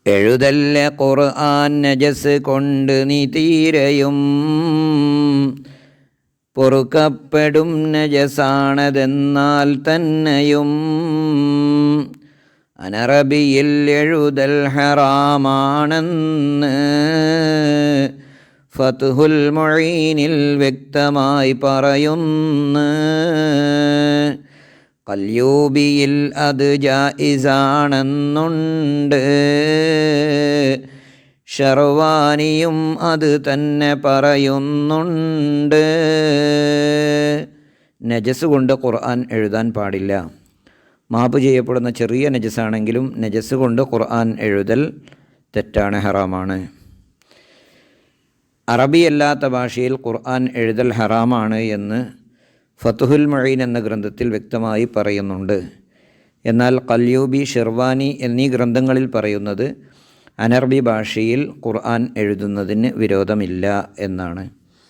എഴുതല്ല ഖുർആൻ നജസ് കൊണ്ട് നീ തീരെയും പൊറുക്കപ്പെടും നജസാണതെന്നാൽ തന്നെയും അനറബിയിൽ എഴുതൽ ഹറാമാണെന്ന് ഫത്ഹുൽ മുഈനിൽ വ്യക്തമായി പറയുന്നു. ഖൽയൂബിയിൽ അത് ജായിസാണെന്നുണ്ട്, ഷർവാനിയും അത് തന്നെ പറയുന്നുണ്ട്. നജസ് കൊണ്ട് ഖുർആൻ എഴുതാൻ പാടില്ല. മാപ്പ് ചെയ്യപ്പെടുന്ന ചെറിയ നജസാണെങ്കിലും നജസ് കൊണ്ട് ഖുർആൻ എഴുതൽ തെറ്റാണ്, ഹറാമാണ്. അറബിയല്ലാത്ത ഭാഷയിൽ ഖുർആൻ എഴുതൽ ഹറാമാണ് എന്ന് ഫത്ഹുൽ മുഈൻ എന്ന ഗ്രന്ഥത്തിൽ വ്യക്തമായി പറയുന്നുണ്ട്. എന്നാൽ ഖൽയൂബി, ഷിർവാനി എന്നീ ഗ്രന്ഥങ്ങളിൽ പറയുന്നത് അനർബി ഭാഷയിൽ ഖുർആൻ എഴുതുന്നതിന് വിരോധമില്ല എന്നാണ്.